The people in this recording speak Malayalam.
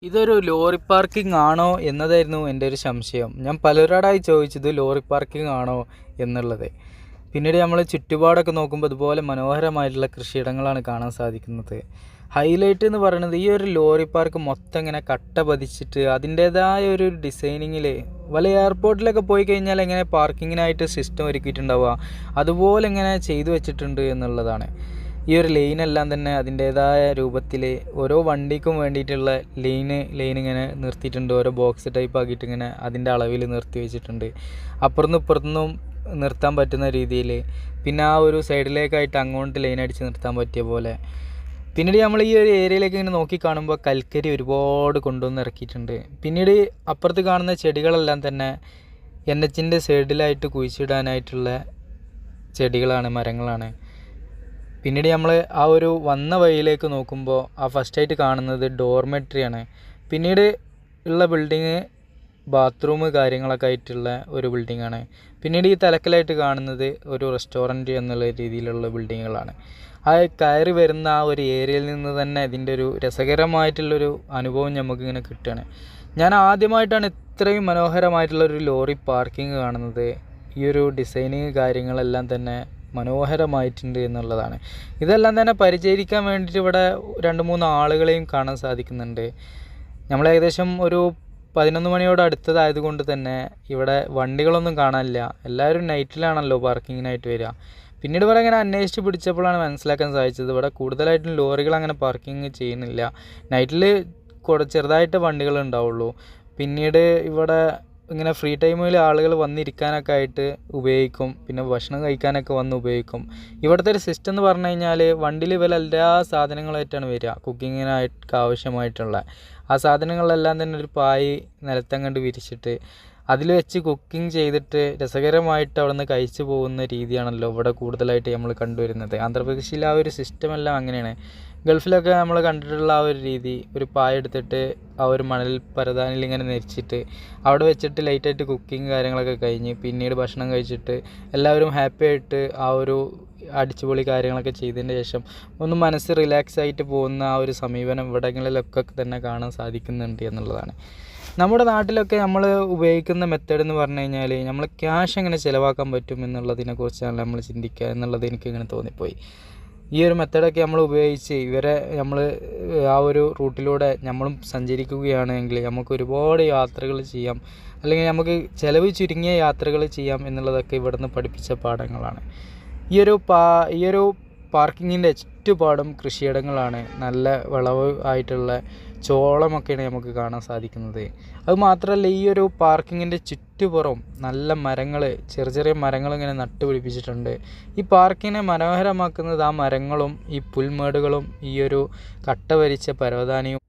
ഇതൊരു ലോറി പാർക്കിംഗ് ആണോ എന്നതായിരുന്നു എൻ്റെ ഒരു സംശയം. ഞാൻ പലരോടായി ചോദിച്ചത് ലോറി പാർക്കിംഗ് ആണോ എന്നുള്ളത്. പിന്നീട് നമ്മൾ ചുറ്റുപാടൊക്കെ നോക്കുമ്പോൾ ഇതുപോലെ മനോഹരമായിട്ടുള്ള കൃഷിയിടങ്ങളാണ് കാണാൻ സാധിക്കുന്നത്. ഹൈലൈറ്റ് എന്ന് പറയുന്നത് ഈ ഒരു ലോറി പാർക്ക് മൊത്തം ഇങ്ങനെ കട്ട പതിച്ചിട്ട് അതിൻ്റേതായ ഒരു ഡിസൈനിങ്ങിൽ വല്ല എയർപോർട്ടിലൊക്കെ പോയി കഴിഞ്ഞാൽ എങ്ങനെ പാർക്കിങ്ങിനായിട്ട് സിസ്റ്റം ഒരുക്കിയിട്ടുണ്ടാവുക അതുപോലെ ഇങ്ങനെ ചെയ്തു വെച്ചിട്ടുണ്ട് എന്നുള്ളതാണ്. ഈ ഒരു ലൈനെല്ലാം തന്നെ അതിൻ്റേതായ രൂപത്തിൽ ഓരോ വണ്ടിക്കും വേണ്ടിയിട്ടുള്ള ലൈൻ ഇങ്ങനെ നിർത്തിയിട്ടുണ്ട്. ഓരോ ബോക്സ് ടൈപ്പ് ആക്കിയിട്ട് ഇങ്ങനെ അതിൻ്റെ അളവിൽ നിർത്തി വെച്ചിട്ടുണ്ട്. അപ്പുറത്തുനിന്നും ഇപ്പുറത്തുനിന്നും നിർത്താൻ പറ്റുന്ന രീതിയിൽ, പിന്നെ ആ ഒരു സൈഡിലേക്കായിട്ട് അങ്ങോട്ട് ലൈൻ അടിച്ച് നിർത്താൻ പറ്റിയ പോലെ. പിന്നീട് നമ്മൾ ഈ ഒരു ഏരിയയിലേക്ക് ഇങ്ങനെ നോക്കി കാണുമ്പോൾ കൽക്കരി ഒരുപാട് കൊണ്ടുവന്ന് ഇറക്കിയിട്ടുണ്ട്. പിന്നീട് അപ്പുറത്ത് കാണുന്ന ചെടികളെല്ലാം തന്നെ NHൻ്റെ സൈഡിലായിട്ട് കുഴിച്ചിടാനായിട്ടുള്ള ചെടികളാണ്, മരങ്ങളാണ്. പിന്നീട് നമ്മൾ ആ ഒരു വന്ന വഴിയിലേക്ക് നോക്കുമ്പോൾ ആ ഫസ്റ്റായിട്ട് കാണുന്നത് ഡോർമെട്രിയാണ്. പിന്നീട് ഉള്ള ബിൽഡിങ് ബാത്റൂം കാര്യങ്ങളൊക്കെ ആയിട്ടുള്ള ഒരു ബിൽഡിങ്ങാണ്. പിന്നീട് ഈ തലക്കലായിട്ട് കാണുന്നത് ഒരു റെസ്റ്റോറൻറ്റ് എന്നുള്ള രീതിയിലുള്ള ബിൽഡിങ്ങുകളാണ്. ആ കയറി വരുന്ന ആ ഒരു ഏരിയയിൽ നിന്ന് തന്നെ ഇതിൻ്റെ ഒരു രസകരമായിട്ടുള്ളൊരു അനുഭവം നമുക്കിങ്ങനെ കിട്ടുകയാണ്. ഞാൻ ആദ്യമായിട്ടാണ് ഇത്രയും മനോഹരമായിട്ടുള്ളൊരു ലോറി പാർക്കിംഗ് കാണുന്നത്. ഈ ഒരു ഡിസൈനിങ് കാര്യങ്ങളെല്ലാം തന്നെ മനോഹരമായിട്ടുണ്ട് എന്നുള്ളതാണ്. ഇതെല്ലാം തന്നെ പരിചരിക്കാൻ വേണ്ടിയിട്ട് ഇവിടെ 2-3 ആളുകളെയും കാണാൻ സാധിക്കുന്നുണ്ട്. നമ്മൾ ഏകദേശം ഒരു 11 മണിയോട് അടുത്തതായതുകൊണ്ട് തന്നെ ഇവിടെ വണ്ടികളൊന്നും കാണാനില്ല. എല്ലാവരും നൈറ്റിലാണല്ലോ പാർക്കിങ്ങിനായിട്ട് വരിക. പിന്നീട് ഇവിടെ ഇങ്ങനെ അന്വേഷിച്ച് പിടിച്ചപ്പോഴാണ് മനസ്സിലാക്കാൻ സാധിച്ചത് ഇവിടെ കൂടുതലായിട്ടും ലോറികൾ അങ്ങനെ പാർക്കിങ് ചെയ്യുന്നില്ല. നൈറ്റിൽ ചെറുതായിട്ട് വണ്ടികൾ ഉണ്ടാവുള്ളൂ. പിന്നീട് ഇവിടെ ഇങ്ങനെ ഫ്രീ ടൈമിൽ ആളുകൾ വന്നിരിക്കാനൊക്കെ ആയിട്ട് ഉപയോഗിക്കും. പിന്നെ ഭക്ഷണം കഴിക്കാനൊക്കെ വന്ന് ഉപയോഗിക്കും. ഇവിടുത്തെ ഒരു സിസ്റ്റം എന്ന് പറഞ്ഞു കഴിഞ്ഞാൽ വണ്ടിയിൽ ഇവർ എല്ലാ സാധനങ്ങളായിട്ടാണ് വരിക. കുക്കിങ്ങിനായിട്ട് ആവശ്യമായിട്ടുള്ള ആ സാധനങ്ങളെല്ലാം തന്നെ ഒരു പായ് നിലത്തങ്ങണ്ട് വിരിച്ചിട്ട് അതിൽ വെച്ച് കുക്കിംഗ് ചെയ്തിട്ട് രസകരമായിട്ട് അവിടെ നിന്ന് കഴിച്ചു പോകുന്ന രീതിയാണല്ലോ ഇവിടെ കൂടുതലായിട്ട് നമ്മൾ കണ്ടുവരുന്നത്. ആന്ധ്രാപ്രദേശിൽ ആ ഒരു സിസ്റ്റം എല്ലാം അങ്ങനെയാണ്. ഗൾഫിലൊക്കെ നമ്മൾ കണ്ടിട്ടുള്ള ആ ഒരു രീതി, ഒരു പായ എടുത്തിട്ട് ആ ഒരു മണൽ പരതാനിൽ ഇങ്ങനെ നെരിച്ചിട്ട് അവിടെ വെച്ചിട്ട് ലൈറ്റായിട്ട് കുക്കിങ് കാര്യങ്ങളൊക്കെ കഴിഞ്ഞ് പിന്നീട് ഭക്ഷണം കഴിച്ചിട്ട് എല്ലാവരും ഹാപ്പി ആയിട്ട് ആ ഒരു അടിച്ചുപൊളി കാര്യങ്ങളൊക്കെ ചെയ്തതിന് ശേഷം ഒന്ന് മനസ്സ് റിലാക്സ് ആയിട്ട് പോകുന്ന ആ ഒരു സമീപനം ഇവിടങ്ങളിലൊക്കെ തന്നെ കാണാൻ സാധിക്കുന്നുണ്ട് എന്നുള്ളതാണ്. നമ്മുടെ നാട്ടിലൊക്കെ നമ്മൾ ഉപയോഗിക്കുന്ന മെത്തേഡ് എന്ന് പറഞ്ഞു കഴിഞ്ഞാൽ നമ്മൾ ക്യാഷ് എങ്ങനെ ചിലവാക്കാൻ പറ്റും എന്നുള്ളതിനെക്കുറിച്ചാണ് നമ്മൾ ചിന്തിക്കുക എന്നുള്ളത് എനിക്കിങ്ങനെ തോന്നിപ്പോയി. ഈ ഒരു മെത്തേഡൊക്കെ നമ്മൾ ഉപയോഗിച്ച് ഇവരെ നമ്മൾ ആ ഒരു റൂട്ടിലൂടെ നമ്മളും സഞ്ചരിക്കുകയാണെങ്കിൽ നമുക്ക് ഒരുപാട് യാത്രകൾ ചെയ്യാം, അല്ലെങ്കിൽ നമുക്ക് ചിലവ് ചുരുങ്ങിയ യാത്രകൾ ചെയ്യാം എന്നുള്ളതൊക്കെ ഇവിടുന്ന് പഠിപ്പിച്ച പാഠങ്ങളാണ്. ഈ ഒരു പാർക്കിങ്ങിൻ്റെ ചുറ്റുപാടും കൃഷിയിടങ്ങളാണ്. നല്ല വിളവ് ആയിട്ടുള്ള ചോളമൊക്കെയാണ് നമുക്ക് കാണാൻ സാധിക്കുന്നത്. അതുമാത്രമല്ല ഈ ഒരു പാർക്കിങ്ങിൻ്റെ ചുറ്റുപുറം നല്ല മരങ്ങൾ, ചെറിയ മരങ്ങൾ ഇങ്ങനെ നട്ടുപിടിപ്പിച്ചിട്ടുണ്ട്. ഈ പാർക്കിനെ മനോഹരമാക്കുന്നത് ആ മരങ്ങളും ഈ പുൽമേടുകളും ഈ ഒരു കട്ട വരിച്ച പരവതാനിയും